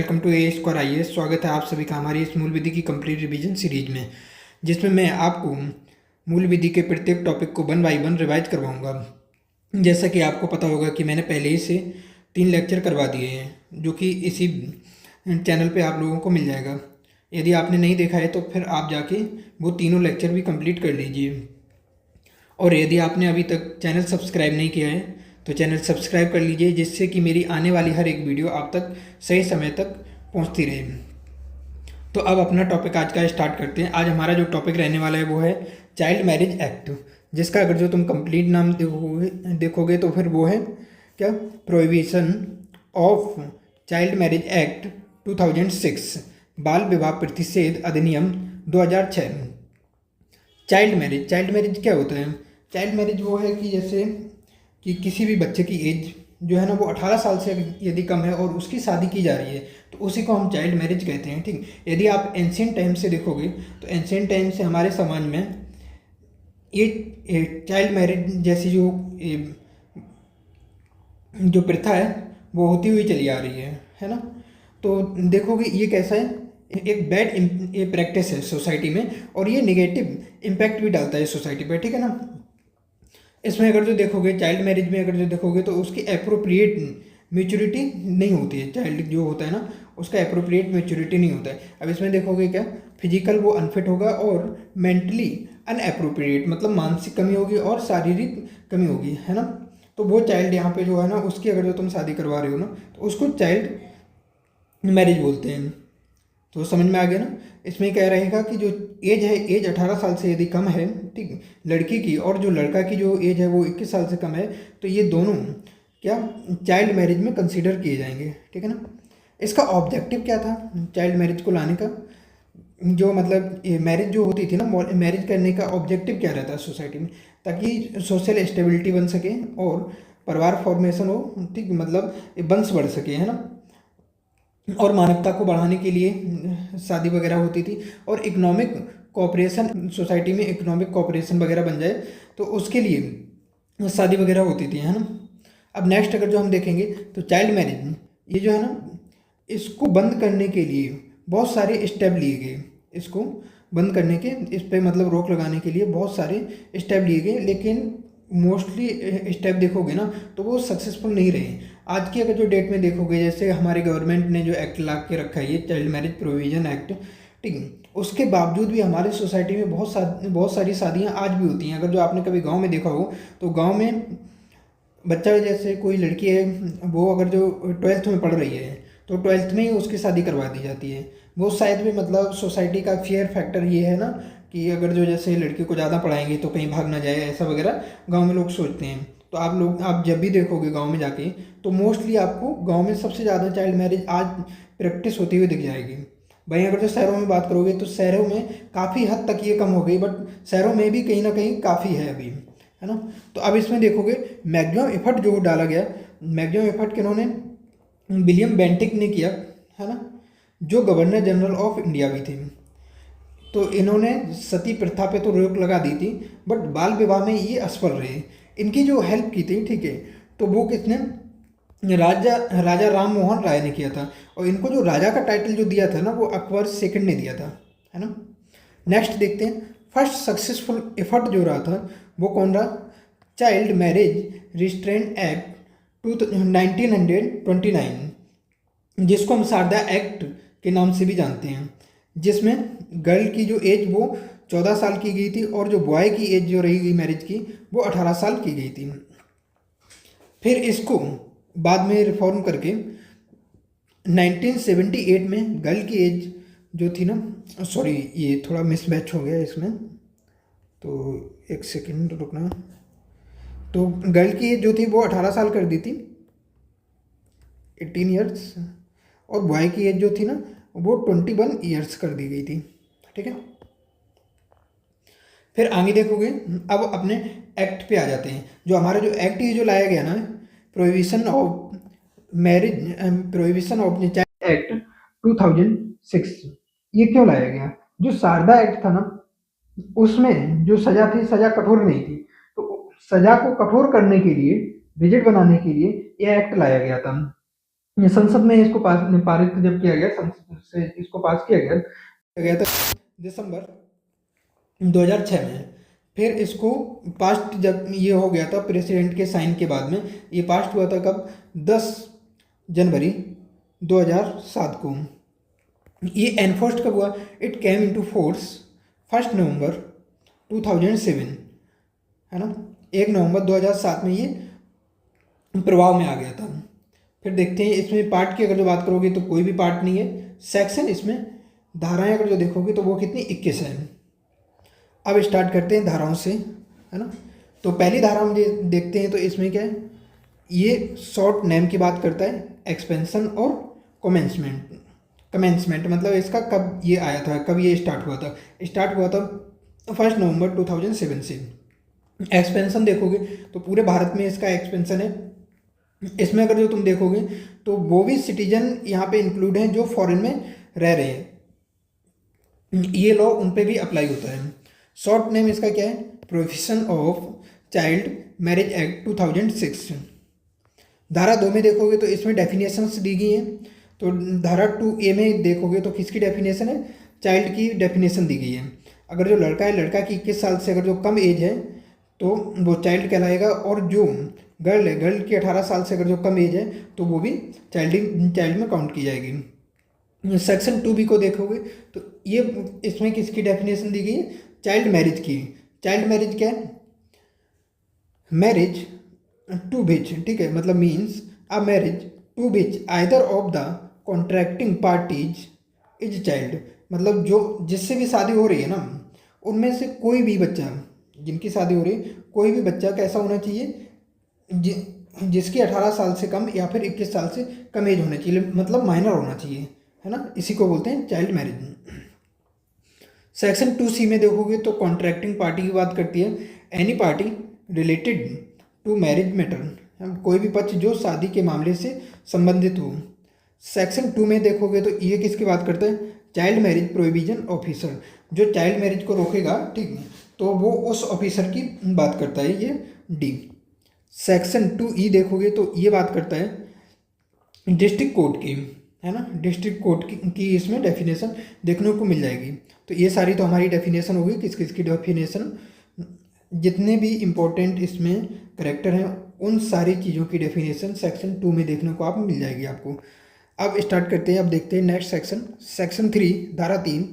Welcome to A square IAS। स्वागत है आप सभी का हमारी इस मूल विधि की कंप्लीट रिवीजन सीरीज में, जिसमें मैं आपको मूल विधि के प्रत्येक टॉपिक को 1 बाय 1 रिवाइज करवाऊंगा। जैसा कि आपको पता होगा कि मैंने पहले ही से 3 लेक्चर करवा दिए हैं, जो कि इसी चैनल पे आप लोगों को मिल जाएगा। यदि आपने नहीं देखा है तो फिर आप जाके वो तीनों लेक्चर भी कंप्लीट कर लीजिए। और यदि आपने अभी तक चैनल सब्सक्राइब नहीं किया है तो चैनल सब्सक्राइब कर लीजिए, जिससे कि मेरी आने वाली हर एक वीडियो आप तक सही समय तक पहुंचती रहे। तो अब अपना टॉपिक आज का स्टार्ट करते हैं। आज हमारा जो टॉपिक रहने वाला है वो है चाइल्ड मैरिज एक्ट, जिसका अगर जो तुम कंप्लीट नाम देखोगे तो फिर वो है क्या, prohibition of child marriage act 2006, बाल विवाह प्रतिषेध अधिनियम 2006। चाइल्ड मैरिज क्या होता है? चाइल्ड मैरिज वो है कि जैसे कि किसी भी बच्चे की एज जो है ना वो 18 साल से यदि कम है और उसकी शादी की जा रही है तो उसी को हम चाइल्ड मैरिज कहते हैं। ठीक, यदि आप एंशियंट टाइम से देखोगे तो एंशियंट टाइम से हमारे समाज में ये चाइल्ड मैरिज जैसी जो प्रथा है वो होती हुई चली आ रही है ना। तो देखोगे ये कैसा है, एक बैड ये प्रैक्टिस है सोसाइटी में, और ये नेगेटिव इम्पैक्ट भी डालता है सोसाइटी पर, ठीक है ना। इसमें अगर जो देखोगे चाइल्ड मैरिज में अगर जो देखोगे तो उसकी अप्रोप्रिएट मेच्योरिटी नहीं होती है। चाइल्ड जो होता है ना उसका अप्रोप्रिएट मेच्योरिटी नहीं होता है। अब इसमें देखोगे क्या, फिजिकल वो अनफिट होगा और मेंटली अनअप्रोप्रिएट, मतलब मानसिक कमी होगी और शारीरिक कमी होगी, है ना। तो वो चाइल्ड यहाँ पे जो है ना उसकी अगर जो तुम शादी करवा रहे हो ना तो उसको चाइल्ड मैरिज बोलते हैं। तो समझ में आ गया ना। इसमें क्या रहेगा कि जो एज है, एज 18 साल से यदि कम है, ठीक, लड़की की, और जो लड़का की जो एज है वो 21 साल से कम है, तो ये दोनों क्या चाइल्ड मैरिज में कंसीडर किए जाएंगे, ठीक है ना। इसका ऑब्जेक्टिव क्या था चाइल्ड मैरिज को लाने का? जो मतलब ये मैरिज जो होती थी ना, मैरिज करने का ऑब्जेक्टिव क्या रहता है सोसाइटी में, ताकि सोशल स्टेबिलिटी बन सके और परिवार फॉर्मेशन हो, ठीक, मतलब वंश बढ़ सके, है ना। और मानवता को बढ़ाने के लिए शादी वगैरह होती थी, और इकोनॉमिक कोऑपरेशन, सोसाइटी में इकोनॉमिक कोऑपरेशन वगैरह बन जाए तो उसके लिए शादी वगैरह होती थी, है ना। अब नेक्स्ट अगर जो हम देखेंगे तो चाइल्ड मैरिज ये जो है ना इसको बंद करने के लिए बहुत सारे स्टेप लिए गए। इसको बंद करने के, इस पर मतलब रोक लगाने के लिए बहुत सारे स्टेप लिए गए, लेकिन मोस्टली स्टेप देखोगे ना तो वो सक्सेसफुल नहीं रहे। आज की अगर जो डेट में देखोगे, जैसे हमारे गवर्नमेंट ने जो एक्ट ला के रखा है ये चाइल्ड मैरिज प्रोविजन एक्ट, ठीक, उसके बावजूद भी हमारे सोसाइटी में बहुत सारी शादियां आज भी होती हैं। अगर जो आपने कभी गांव में देखा हो तो गांव में बच्चा, जैसे कोई लड़की है वो अगर जो 12th में पढ़ रही है तो 12th में ही उसकी शादी करवा दी जाती है। वो शायद भी मतलब सोसाइटी का फियर फैक्टर ये है ना कि अगर जो जैसे लड़की को ज़्यादा पढ़ाएंगे तो कहीं भाग ना जाए, ऐसा वगैरह गांव में लोग सोचते हैं। तो आप जब भी देखोगे गांव में जाके तो मोस्टली आपको गांव में सबसे ज़्यादा चाइल्ड मैरिज आज प्रैक्टिस होती हुई दिख जाएगी। भाई अगर जो शहरों में बात करोगे तो शहरों में काफ़ी हद तक ये कम हो गई, बट शहरों में भी कहीं ना कहीं काफ़ी है अभी, है ना। तो अब इसमें देखोगे मैक्सिमम एफर्ट जो डाला गया, मैक्सिमम एफर्ट किन्होंने, विलियम बेंटिक ने किया, है ना, जो गवर्नर जनरल ऑफ इंडिया भी थे। तो इन्होंने सती प्रथा पे तो रोक लगा दी थी, बट बाल विवाह में ये असफल रहे। इनकी जो हेल्प की थी, ठीक है, तो वो किसने, राजा राजा राम मोहन राय ने किया था, और इनको जो राजा का टाइटल जो दिया था ना वो अकबर सेकंड ने दिया था, है ना। नेक्स्ट देखते हैं, फर्स्ट सक्सेसफुल एफर्ट जो रहा था वो कौन रहा, चाइल्ड मैरिज रिस्ट्रेंट एक्ट 1929, जिसको हम शारदा एक्ट के नाम से भी जानते हैं, जिसमें गर्ल की जो एज वो 14 साल की गई थी और जो बॉय की एज जो रही गई मैरिज की वो 18 साल की गई थी। फिर इसको बाद में रिफॉर्म करके 1978 में गर्ल की एज जो थी ना, सॉरी ये थोड़ा मिसमैच हो गया इसमें, तो एक सेकंड रुकना। तो गर्ल की एज जो थी वो 18 साल कर दी थी, 18 ईयर्स, और बॉय की एज जो थी ना वो 21 ईयर्स कर दी गई थी, ठीक है। फिर आगे देखोगे, अब अपने एक्ट पे आ जाते हैं। जो हमारा जो एक्ट ये जो लाया गया ना, prohibition of marriage, prohibition of child act 2006, ये क्यों लाया गया? जो शारदा एक्ट था ना उसमें जो सजा थी, सजा कठोर नहीं थी, तो सजा को कठोर करने के लिए, रिजिड बनाने के लिए ये एक्ट लाया गया था। ये संसद में इसको पारित जब किया गया, संसद से इसको पास किया गया था दिसंबर 2006 में। फिर इसको पास्ट जब ये हो गया था प्रेसिडेंट के साइन के बाद में, ये पास्ट हुआ था कब, 10 जनवरी 2007 को। ये एनफोर्स्ड कब हुआ, इट केम इनटू फोर्स 1 नवंबर 2007, है ना। 1 नवंबर 2007 में ये प्रभाव में आ गया था। फिर देखते हैं इसमें पार्ट की अगर जो बात करोगे तो कोई भी पार्ट नहीं है। सेक्शन इसमें धाराएं अगर जो देखोगे तो वो कितनी, 21 है। अब स्टार्ट करते हैं धाराओं से, है ना। तो पहली धारा हम देखते हैं तो इसमें क्या है, ये शॉर्ट नेम की बात करता है, एक्सपेंशन और कमेंसमेंट। कमेंसमेंट मतलब इसका कब ये आया था, कब ये स्टार्ट हुआ था 1 नवंबर 2007 से। एक्सपेंशन देखोगे तो पूरे भारत में इसका एक्सपेंशन है। इसमें अगर जो तुम देखोगे तो वो भी सिटीजन यहाँ पे इंक्लूड हैं जो फॉरेन में रह रहे हैं, ये लॉ उन पे भी अप्लाई होता है। शॉर्ट नेम इसका क्या है, prohibition of child marriage act 2006। धारा 2 में देखोगे तो इसमें डेफिनेशंस दी गई हैं। तो धारा 2A में देखोगे तो किसकी डेफिनेशन है, चाइल्ड की डेफिनेशन दी गई है। अगर जो लड़का है, लड़का की 21 साल से अगर जो कम एज है तो वो चाइल्ड कहलाएगा, और जो गर्ल है, गर्ल की 18 साल से अगर जो कम एज है तो वो भी चाइल्ड में काउंट की जाएगी। सेक्शन 2B को देखोगे तो ये इसमें किसकी डेफिनेशन दी गई है, चाइल्ड मैरिज की। चाइल्ड मैरिज क्या है, मैरिज टू विच, ठीक है, मतलब means a marriage to which either of the contracting parties is child. मतलब जो जिससे भी शादी हो रही है ना, उनमें से कोई भी बच्चा, जिनकी शादी हो रही है, कोई भी बच्चा कैसा होना चाहिए, जिसकी 18 साल से कम या फिर 21 साल से कम एज होना चाहिए, मतलब माइनर होना चाहिए, है ना। इसी को बोलते हैं चाइल्ड मैरिज। सेक्शन 2C में देखोगे तो कॉन्ट्रैक्टिंग पार्टी की बात करती है, any party related to marriage matter, कोई भी पक्ष जो शादी के मामले से संबंधित हो। सेक्शन 2 में देखोगे तो ये किसकी बात करता है, चाइल्ड मैरिज प्रोहिबिशन ऑफिसर, जो चाइल्ड मैरिज को रोकेगा, ठीक है, तो वो उस ऑफिसर की बात करता है, ये D। सेक्शन 2E देखोगे तो ये बात करता है डिस्ट्रिक्ट कोर्ट की, है ना। डिस्ट्रिक्ट कोर्ट की इसमें डेफिनेशन देखने को मिल जाएगी। तो ये सारी तो हमारी डेफिनेशन होगी, किस किस की डेफिनेशन, जितने भी इम्पोर्टेंट इसमें करेक्टर हैं उन सारी चीज़ों की डेफिनेशन सेक्शन 2 में देखने को आप मिल जाएगी आपको। अब स्टार्ट करते हैं, अब देखते हैं नेक्स्ट सेक्शन। सेक्शन 3 धारा 3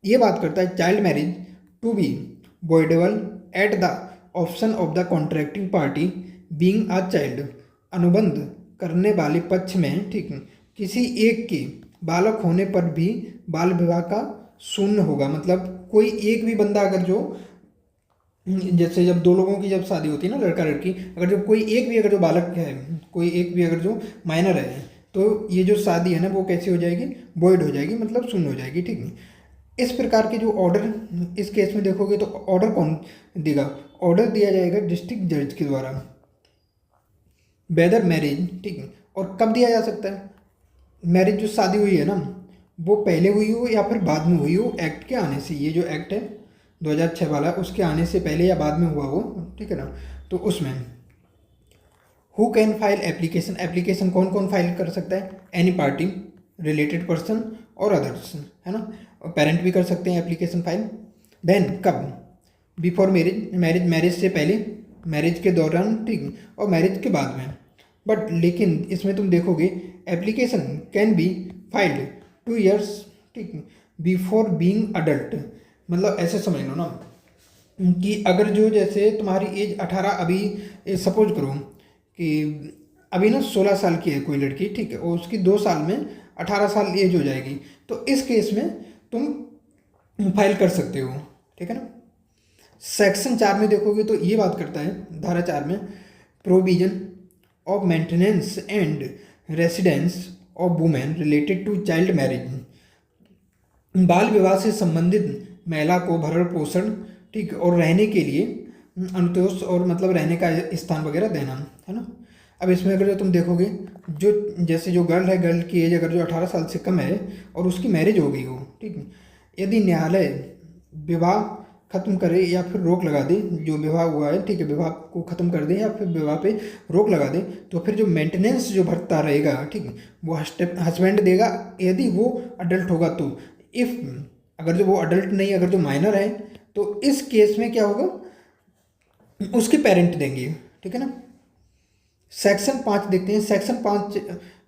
ये बात करता है child marriage to be voidable at the option of the contracting party being a child. अनुबंध करने वाले पक्ष में, ठीक है, किसी एक के बालक होने पर भी बाल विवाह का शून्य होगा। मतलब कोई एक भी बंदा अगर जो, जैसे जब 2 लोगों की जब शादी होती है ना, लड़का लड़की, अगर जो कोई एक भी अगर जो बालक है, कोई एक भी अगर जो माइनर है, तो ये जो शादी है ना वो कैसी हो जाएगी, वॉइड हो जाएगी, मतलब शून्य हो जाएगी, ठीक है। इस प्रकार के जो ऑर्डर इस केस में देखोगे तो ऑर्डर कौन देगा, ऑर्डर दिया जाएगा डिस्ट्रिक्ट जज के द्वारा। वेदर मैरिज, ठीक है, और कब दिया जा सकता है, मैरिज जो शादी हुई है ना वो पहले हुई हो या फिर बाद में हुई हो एक्ट के आने से। ये जो एक्ट है 2006 वाला, उसके आने से पहले या बाद में हुआ हो, ठीक है ना। तो उसमें who can file application, application कौन कौन फाइल कर सकता है, एनी पार्टी, रिलेटेड पर्सन और अदर्स, है ना। पेरेंट भी कर सकते हैं एप्लीकेशन फाइल। देन कब, बिफोर मैरिज, मैरिज से पहले, मैरिज के दौरान, ठीक, और मैरिज के बाद में। बट लेकिन इसमें तुम देखोगे application can be filed 2 years, ठीक, बिफोर बीइंग अडल्ट। मतलब ऐसे समझ लो ना कि अगर जो जैसे तुम्हारी एज 18, अभी सपोज करो कि अभी ना 16 साल की है कोई लड़की, ठीक है, और उसकी 2 साल में 18 साल एज हो जाएगी, तो इस केस में तुम फाइल कर सकते हो, ठीक है ना। सेक्शन 4 में देखोगे तो ये बात करता है, धारा 4 में, provision of maintenance and residence of women related to child marriage. बाल विवाह से संबंधित महिला को भरण पोषण, ठीक, और रहने के लिए अनुतोष और मतलब रहने का स्थान वगैरह देना, है ना। अब इसमें अगर तुम देखोगे जो जैसे जो गर्ल है, गर्ल की एज अगर जो 18 साल से कम है और उसकी मैरिज हो गई हो, ठीक है, यदि न्यायालय विवाह ख़त्म करे या फिर रोक लगा दे, जो विवाह हुआ है, ठीक है, विवाह को ख़त्म कर दे या फिर विवाह पे रोक लगा दे, तो फिर जो मेंटेनेंस जो भरता रहेगा, ठीक है, वो हस्बैंड देगा यदि वो अडल्ट होगा तो। इफ़ अगर जो वो अडल्ट नहीं, अगर जो माइनर है, तो इस केस में क्या होगा, उसके पेरेंट देंगे, ठीक है ना। सेक्शन 5 देखते हैं। सेक्शन 5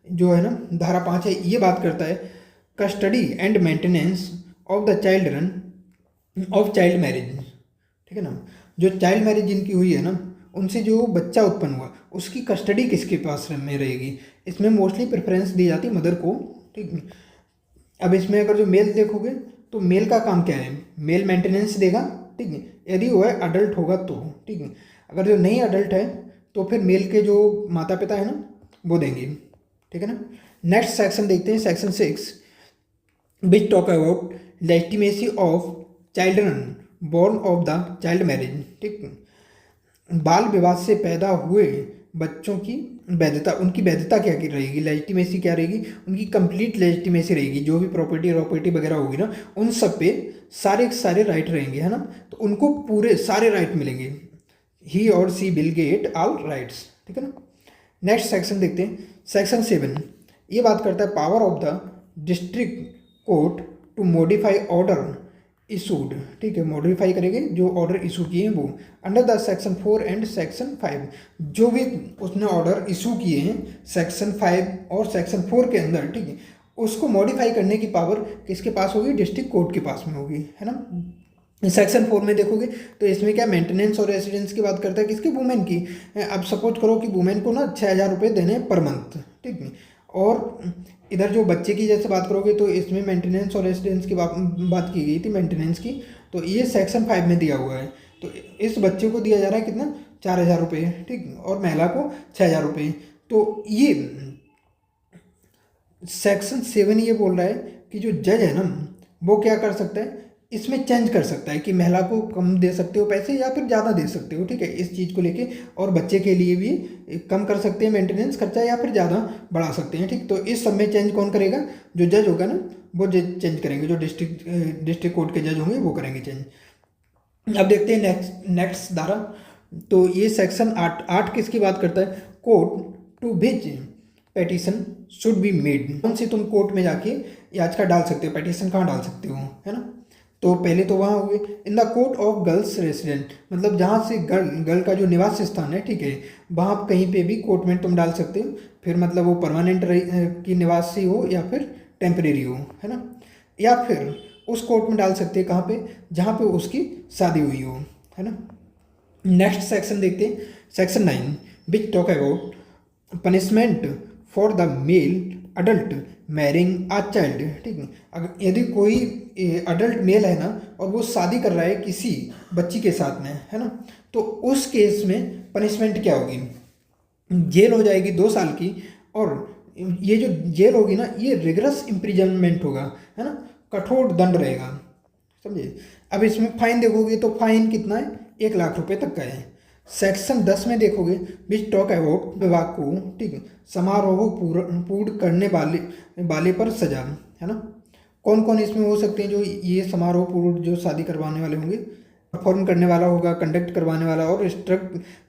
जो है ना, धारा 5 है, ये बात करता है custody and maintenance of the children of child marriage, ठीक है ना। जो चाइल्ड मैरिज जिनकी हुई है ना, उनसे जो बच्चा उत्पन्न हुआ उसकी कस्टडी किसके पास में रहेगी। इसमें मोस्टली प्रेफरेंस दी जाती है मदर को, ठीक है। अब इसमें अगर जो मेल देखोगे तो मेल का काम क्या है, मेल मेंटेनेंस देगा, ठीक है, यदि वो है अडल्ट होगा तो, ठीक है। अगर जो नहीं अडल्ट है तो फिर मेल के जो माता पिता है ना वो देंगे, ठीक है ना। नेक्स्ट सेक्शन देखते हैं, section 6 which talk about legitimacy of children born of the child marriage, ठीक। बाल विवाह से पैदा हुए बच्चों की वैधता, उनकी वैधता क्या की रहेगी, लेजिटिमेसी क्या रहेगी, उनकी कंप्लीट लेजिटिमेसी रहेगी। जो भी प्रॉपर्टी वगैरह होगी ना, उन सब पे सारे सारे राइट रहेंगे, है ना। तो उनको पूरे सारे राइट मिलेंगे, ही और सी विल गेट ऑल राइट्स, ठीक है ना। नेक्स्ट सेक्शन देखते हैं, सेक्शन 7 ये बात करता है power of the district court to modify order issued, ठीक है, मॉडिफाई करेंगे जो ऑर्डर इशू किए हैं वो under the section 4 and section 5। जो भी उसने ऑर्डर इशू किए हैं सेक्शन 5 और सेक्शन 4 के अंदर, ठीक है, उसको मॉडिफाई करने की पावर किसके पास होगी, डिस्ट्रिक्ट कोर्ट के पास में होगी, है ना। सेक्शन 4 में देखोगे तो इसमें क्या मेंटेनेंस और रेसिडेंस की बात करता है, किसकी, वुमेन की। अब सपोज करो कि वुमेन को ना 6,000 रुपये देने पर मंथ, ठीक है। और इधर जो बच्चे की जैसे बात करोगे तो इसमें मेंटेनेंस और रेसिडेंस की बात की गई थी, मेंटेनेंस की, तो ये सेक्शन 5 में दिया हुआ है। तो इस बच्चे को दिया जा रहा है कितना, 4,000 रुपये, ठीक, और महिला को 6,000 रुपये। तो ये सेक्शन 7 ये बोल रहा है कि जो जज है ना वो क्या कर सकता है, इसमें चेंज कर सकता है कि महिला को कम दे सकते हो पैसे या फिर ज़्यादा दे सकते हो, ठीक है, इस चीज़ को लेके। और बच्चे के लिए भी कम कर सकते हैं मेंटेनेंस खर्चा या फिर ज़्यादा बढ़ा सकते हैं, ठीक। तो इस सब में चेंज कौन करेगा, जो जज होगा ना वो चेंज करेंगे, जो डिस्ट्रिक्ट कोर्ट के जज होंगे वो करेंगे चेंज। अब देखते हैं नेक्स्ट धारा। तो ये सेक्शन 8 किसकी बात करता है, court to which petition should be made, कौन से तुम कोर्ट में जाके याचिका डाल सकते हो, पेटिशन कहाँ डाल सकते हो, है ना। तो पहले तो वहाँ हुए in the court of girls resident, मतलब जहाँ से गर्ल का जो निवास स्थान है, ठीक है, वहाँ कहीं पे भी कोर्ट में तुम डाल सकते हो। फिर मतलब वो परमानेंट की निवासी हो या फिर टेम्परेरी हो, है ना। या फिर उस कोर्ट में डाल सकते हैं कहाँ पे, जहाँ पे उसकी शादी हुई हो, है ना। नेक्स्ट सेक्शन देखते हैं, section 9 which talk about punishment for the male adult marrying a child, ठीक है। अगर यदि कोई अडल्ट मेल है ना और वो शादी कर रहा है किसी बच्ची के साथ में, है ना, तो उस केस में पनिशमेंट क्या होगी, जेल हो जाएगी 2 साल की। और ये जो जेल होगी ना ये रिगरस इम्प्रिजनमेंट होगा, है ना, कठोर दंड रहेगा, समझे। अब इसमें फाइन देखोगे तो फाइन कितना है, 1,00,000 रुपये तक का है। सेक्शन 10 में देखोगे विच टॉक अबाउट विवाह को, ठीक है, समारोह पूर्ण करने वाले पर सजा, है ना। कौन कौन इसमें हो सकते हैं, जो ये समारोह पूर्ण जो शादी करवाने वाले होंगे, परफॉर्म करने वाला होगा, कंडक्ट करवाने वाला, और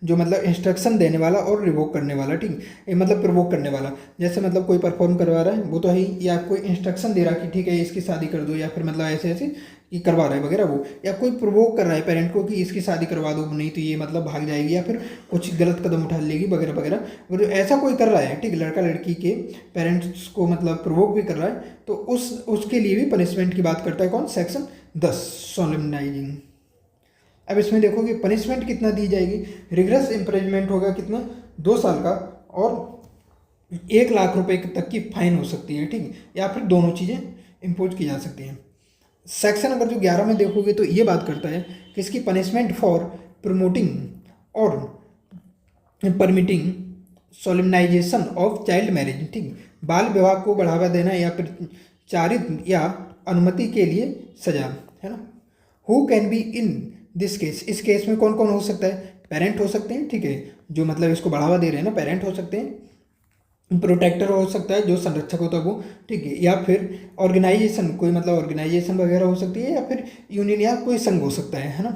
जो मतलब इंस्ट्रक्शन देने वाला और रिवोक करने वाला, ठीक है, मतलब प्रवोक करने वाला। जैसे मतलब कोई परफॉर्म करवा रहा है वो तो है ही, या कोई इंस्ट्रक्शन दे रहा है कि ठीक है इसकी शादी कर दो, या फिर मतलब ऐसे ऐसे कि करवा रहा है वगैरह वो, या कोई प्रवोक कर रहा है पेरेंट को कि इसकी शादी करवा दो, नहीं तो ये मतलब भाग जाएगी या फिर कुछ गलत कदम उठा लेगी वगैरह वगैरह। अगर ऐसा कोई कर रहा है, ठीक, लड़का लड़की के पेरेंट्स को मतलब प्रवोक भी कर रहा है, तो उसके लिए भी पनिशमेंट की बात करता है कौन, सेक्शन 10 सोलेमनाइजिंग। अब इसमें देखोगे पनिशमेंट कितना दी जाएगी, रिगरस इम्प्रिजनमेंट होगा कितना, 2 साल का, और 1,00,000 रुपये तक की फाइन हो सकती है, ठीक, या फिर दोनों चीज़ें इम्पोज की जा सकती हैं। सेक्शन अगर जो 11 में देखोगे तो ये बात करता है कि इसकी पनिशमेंट फॉर प्रमोटिंग और परमिटिंग सोलिमनाइजेशन ऑफ चाइल्ड मैरिज, ठीक, बाल विवाह को बढ़ावा देना या प्रचारित या अनुमति के लिए सजा, है ना। Who can be in this case, इस केस में कौन कौन हो सकता है, पेरेंट हो सकते हैं, ठीक है, जो मतलब इसको बढ़ावा दे रहे हैं ना पेरेंट हो सकते हैं, प्रोटेक्टर हो सकता है, जो संरक्षक होता है वो, ठीक है, या फिर ऑर्गेनाइजेशन, कोई मतलब ऑर्गेनाइजेशन वगैरह हो सकती है, या फिर यूनियन या कोई संघ हो सकता है ना।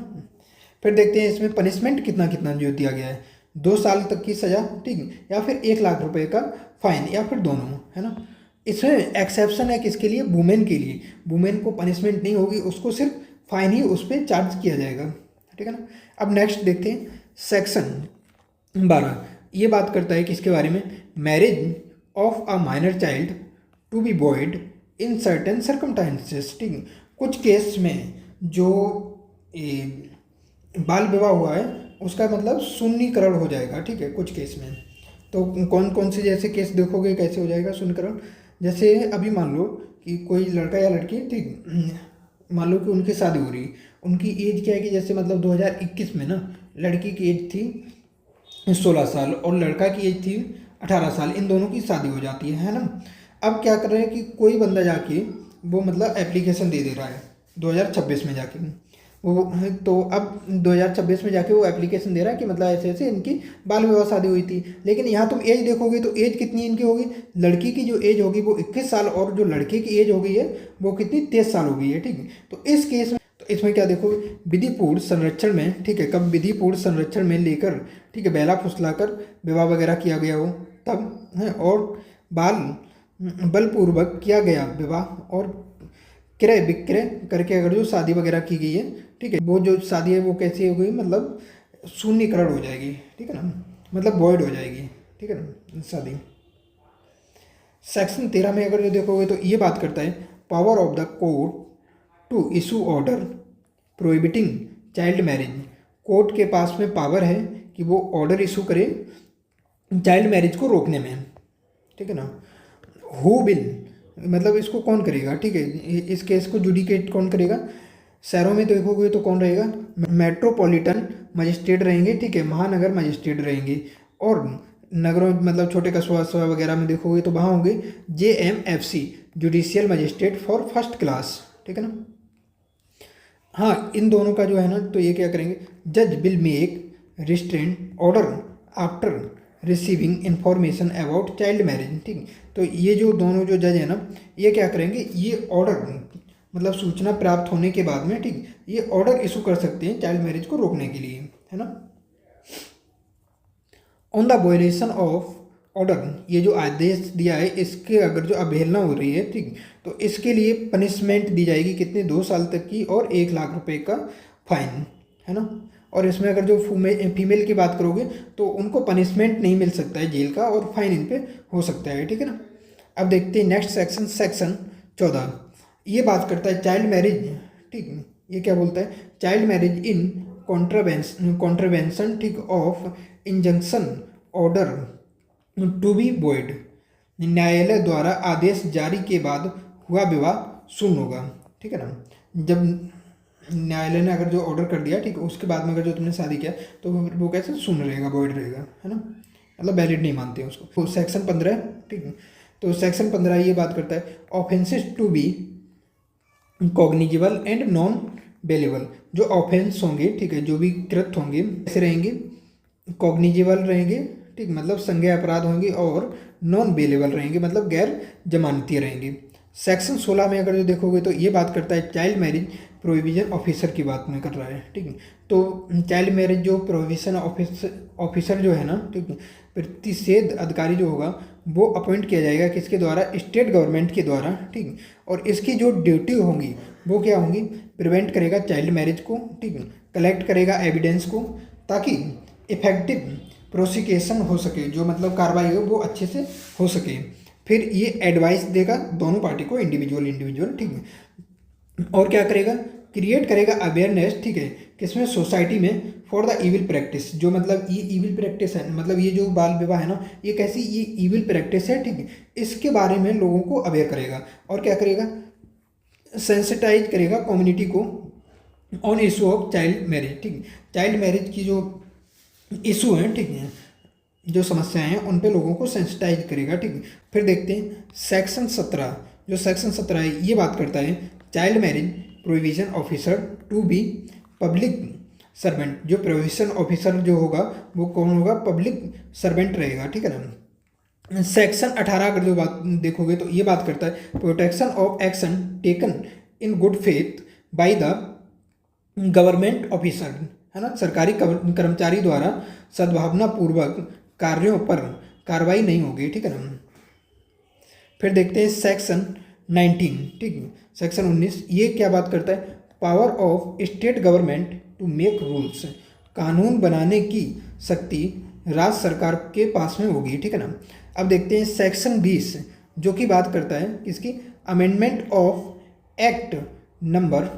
फिर देखते हैं इसमें पनिशमेंट कितना कितना जो दिया गया है, 2 साल तक की सज़ा, ठीक है, या फिर 1 लाख रुपए का फाइन, या फिर दोनों, है ना। इसमें एक्सेप्शन है किसके लिए, वुमेन के लिए। वुमेन को पनिशमेंट नहीं होगी, उसको सिर्फ फाइन ही उस पर चार्ज किया जाएगा, ठीक है ना। अब नेक्स्ट देखते हैं सेक्शन 12। ये बात करता है किसके बारे में, marriage of a minor child to be void in certain circumstances, ठीक है। कुछ केस में जो बाल विवाह हुआ है उसका मतलब शून्यकरण हो जाएगा, ठीक है, कुछ केस में। तो कौन कौन से जैसे केस देखोगे कैसे हो जाएगा शून्यकरण। जैसे अभी मान लो कि कोई लड़का या लड़की, ठीक, मान लो कि उनकी शादी हो रही, उनकी एज क्या है कि जैसे मतलब 2021 में ना लड़की की एज थी 16 साल और लड़का की एज थी 18 साल, इन दोनों की शादी हो जाती है ना। अब क्या कर रहे हैं कि कोई बंदा जाके वो मतलब एप्लीकेशन दे दे रहा है 2026 में जाके, वो तो अब 2026 में जाके वो एप्लीकेशन दे रहा है कि मतलब ऐसे ऐसे इनकी बाल विवाह शादी हुई थी। लेकिन यहाँ तुम एज देखोगे तो एज कितनी इनकी होगी, लड़की की जो एज होगी वो 21 साल और जो लड़के की एज हो गई है वो कितनी 23 साल हो गई है, ठीक है। तो इस केस में, तो इसमें क्या देखो, विधिपूर्ण संरक्षण में, ठीक है, कब विधिपूर्ण संरक्षण में लेकर, ठीक है, बहला फुसलाकर विवाह वगैरह किया गया हो तब है, और बाल बलपूर्वक किया गया विवाह और क्रय विक्रय करके अगर जो शादी वगैरह की गई है, ठीक है, वो जो शादी है वो कैसी हो गई, मतलब शून्यकरण हो जाएगी, ठीक है ना, मतलब वॉइड हो जाएगी, ठीक है ना शादी। सेक्शन 13 में अगर जो देखोगे तो ये बात करता है power of the court to issue order prohibiting child marriage. Court के पास में पावर है कि वो ऑर्डर इशू करे चाइल्ड मैरिज को रोकने में, ठीक है ना। हु विल, मतलब इसको कौन करेगा, ठीक है, इस केस को जुडिकेट कौन करेगा। शहरों में देखोगे तो कौन रहेगा, मेट्रोपॉलिटन मजिस्ट्रेट रहेंगे, ठीक है, महानगर मजिस्ट्रेट रहेंगे। और नगरों मतलब छोटे कस्बा वगैरह में देखोगे तो वहाँ होंगे JMFC, judicial magistrate for first class, ठीक है ना। हाँ, इन दोनों का जो है ना, तो ये क्या करेंगे, जज will make restraint order after receiving information about child marriage, ठीक। तो ये जो दोनों जो जज है ना, ये क्या करेंगे, ये ऑर्डर मतलब सूचना प्राप्त होने के बाद में, ठीक, ये ऑर्डर इशू कर सकते हैं चाइल्ड मैरिज को रोकने के लिए, है ना। On the violation of order, ये जो आदेश दिया है इसके अगर जो अवहेलना हो रही है, ठीक, तो इसके लिए पनिशमेंट दी जाएगी कितने, 2 साल तक की और 1 लाख रुपए का फाइन, है ना। और इसमें अगर जो फीमेल की बात करोगे तो उनको पनिशमेंट नहीं मिल सकता है जेल का, और फाइन इन पे हो सकता है, ठीक है ना। अब देखते हैं नेक्स्ट सेक्शन, सेक्शन 14। ये बात करता है चाइल्ड मैरिज, ठीक, ये क्या बोलता है, चाइल्ड मैरिज इन कॉन्ट्रवेंशन, ठीक, of injunction order to be void. न्यायालय द्वारा आदेश जारी के बाद हुआ विवाह शून्य होगा, ठीक है ना। जब न्यायालय ने अगर जो ऑर्डर कर दिया, ठीक, उसके बाद में अगर जो तुमने शादी किया तो वो कैसे शून्य रहेगा, वॉइड रहेगा, है ना, मतलब वैलिड नहीं मानते हैं उसको। तो सेक्शन 15, ठीक है, तो सेक्शन 15 ये बात करता है offences to be cognizable and non bailable. जो ऑफेंस होंगे, ठीक है, जो भी कृत होंगे ऐसे रहेंगे, कॉग्निजेबल रहेंगे, ठीक, मतलब संज्ञेय अपराध होंगे, और नॉन बेलेबल रहेंगे, मतलब गैर जमानती रहेंगे। सेक्शन 16 में अगर जो देखोगे तो ये बात करता है चाइल्ड मैरिज प्रोहिबिशन ऑफिसर की बात में कर रहा है, ठीक है। तो चाइल्ड मैरिज जो प्रोहिबिशन ऑफिसर जो है ना, ठीक है, प्रतिषेध अधिकारी जो होगा वो अपॉइंट किया जाएगा किसके द्वारा, स्टेट गवर्नमेंट के द्वारा, ठीक। और इसकी जो ड्यूटी होंगी वो क्या होंगी, प्रिवेंट करेगा चाइल्ड मैरिज को, ठीक, कलेक्ट करेगा एविडेंस को, ताकि इफेक्टिव प्रोसिक्यूशन हो सके, जो मतलब कार्रवाई हो वो अच्छे से हो सके। फिर ये एडवाइस देगा दोनों पार्टी को, इंडिविजुअल, ठीक है। और क्या करेगा, क्रिएट करेगा अवेयरनेस, ठीक है, किसमें, सोसाइटी में, फॉर द इविल प्रैक्टिस। जो मतलब ये इविल प्रैक्टिस है, मतलब ये जो बाल विवाह है ना, ये कैसी, ये इविल प्रैक्टिस है, ठीक है, इसके बारे में लोगों को अवेयर करेगा। और क्या करेगा, सेंसिटाइज करेगा कम्युनिटी को on issue of child marriage, ठीक। चाइल्ड मैरिज की जो इशू हैं, ठीक है, जो समस्याएं हैं उन पे लोगों को सेंसिटाइज करेगा, ठीक। फिर देखते हैं सेक्शन 17। जो सेक्शन 17 है ये बात करता है child marriage prohibition officer to be public servant. जो प्रोहिबिशन ऑफिसर जो होगा वो कौन होगा, पब्लिक सर्वेंट रहेगा, ठीक है ना। सेक्शन 18 अगर जो बात देखोगे तो ये बात करता है protection of action taken in good faith by the government officer, है ना, सरकारी कर्मचारी द्वारा सद्भावना पूर्वक कार्यों पर कार्रवाई नहीं होगी, ठीक है ना। फिर देखते हैं सेक्शन 19, ठीक है, सेक्शन 19 ये क्या बात करता है, power of state government to make rules, कानून बनाने की शक्ति राज्य सरकार के पास में होगी, ठीक है ना। अब देखते हैं सेक्शन 20 जो कि बात करता है किसकी, amendment of act number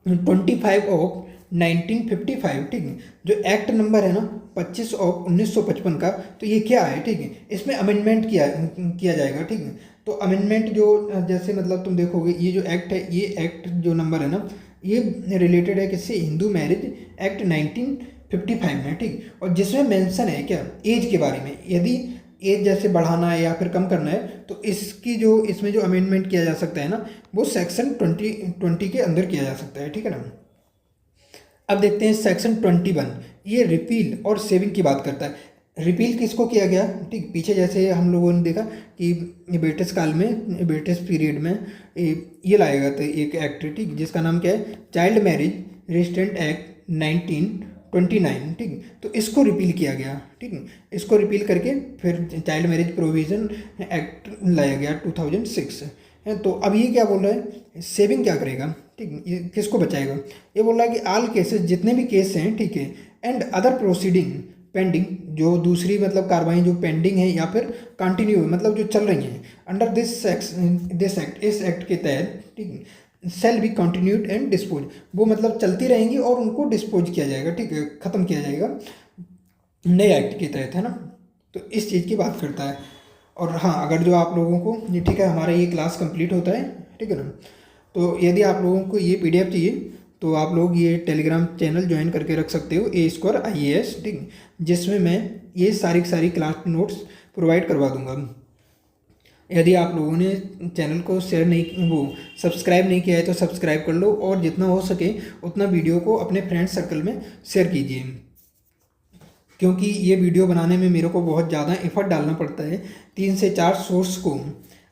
25 of 1955, ठीक है, जो एक्ट नंबर है ना 25 ऑफ 1955 का, तो ये क्या है, ठीक है, इसमें अमेंडमेंट किया जाएगा, ठीक है। तो अमेंडमेंट जो जैसे मतलब तुम देखोगे ये जो एक्ट है, ये एक्ट जो नंबर है ना, ये रिलेटेड है किससे, हिंदू मैरिज एक्ट 1955 में, ठीक, और जिसमें मेंशन है क्या, एज के बारे में, यदि एज जैसे बढ़ाना है या फिर कम करना है तो इसकी जो इसमें जो अमेंडमेंट किया जा सकता है ना, वो सेक्शन 20 के अंदर किया जा सकता है, ठीक है ना। अब देखते हैं सेक्शन 21, ये रिपील और सेविंग की बात करता है। रिपील किसको किया गया, ठीक, पीछे जैसे हम लोगों ने देखा कि ब्रिटिश काल में, ब्रिटिश पीरियड में ये लाया गया था एक एक्ट, ठीक, जिसका नाम क्या है, चाइल्ड मैरिज रेस्ट्रेंट एक्ट 1929, ठीक, तो इसको रिपील किया गया, ठीक है, इसको रिपील करके फिर चाइल्ड मैरिज प्रोविज़न एक्ट लाया गया 2006 है। तो अब ये क्या बोल रहा है, सेविंग क्या करेगा, ठीक, ये किसको बचाएगा, ये बोल रहा है कि ऑल केसेस, जितने भी केस हैं, ठीक है, एंड अदर प्रोसीडिंग पेंडिंग, जो दूसरी मतलब कार्रवाई जो पेंडिंग है या फिर कंटिन्यू है मतलब जो चल रही हैं, अंडर दिस एक्ट, इस एक्ट के तहत, ठीक, shall be continued and dispose, वो मतलब चलती रहेंगी और उनको डिस्पोज किया जाएगा, ठीक है, ख़त्म किया जाएगा नए एक्ट के तहत, है ना। तो इस चीज़ की बात करता है। और हाँ, अगर जो आप लोगों को ये, ठीक है, हमारा ये क्लास कंप्लीट होता है, ठीक है ना, तो यदि आप लोगों को ये PDF चाहिए तो आप लोग ये टेलीग्राम चैनल ज्वाइन करके रख सकते हो, A² IAS, ठीक, जिसमें मैं ये सारी क्लास नोट्स प्रोवाइड करवा दूंगा। यदि आप लोगों ने चैनल को शेयर नहीं, वो सब्सक्राइब नहीं किया है तो सब्सक्राइब कर लो, और जितना हो सके उतना वीडियो को अपने फ्रेंड सर्कल में शेयर कीजिए, क्योंकि ये वीडियो बनाने में मेरे को बहुत ज़्यादा एफर्ट डालना पड़ता है। 3 से 4 सोर्स को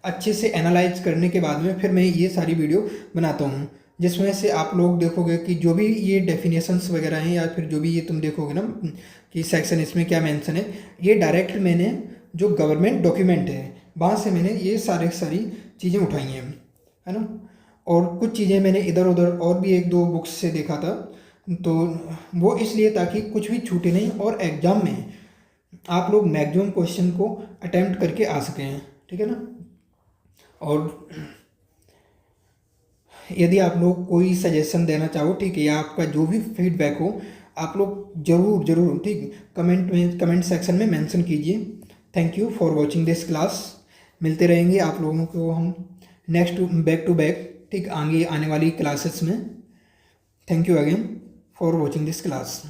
अच्छे से एनालाइज करने के बाद में फिर मैं ये सारी वीडियो बनाता हूँ, जिसमें से आप लोग देखोगे कि जो भी ये डेफिनेशंस वगैरह हैं या फिर जो भी ये तुम देखोगे ना कि सेक्शन इसमें क्या मेंशन है, ये डायरेक्ट मैंने जो गवर्नमेंट डॉक्यूमेंट है वहाँ से मैंने ये सारी चीज़ें उठाई हैं, है ना। और कुछ चीज़ें मैंने इधर उधर और भी 1-2 बुक्स से देखा था, तो वो इसलिए ताकि कुछ भी छूटे नहीं और एग्ज़ाम में आप लोग मैक्सिमम क्वेश्चन को अटेम्प्ट करके आ सकें, ठीक है ना। और यदि आप लोग कोई सजेशन देना चाहो, ठीक है, या आपका जो भी फीडबैक हो, आप लोग ज़रूर, ठीक, कमेंट सेक्शन में मेंशन कीजिए। Thank you for watching this class. मिलते रहेंगे आप लोगों को हम नेक्स्ट बैक टू बैक, ठीक, आगे आने वाली क्लासेस में। Thank you again for watching this class.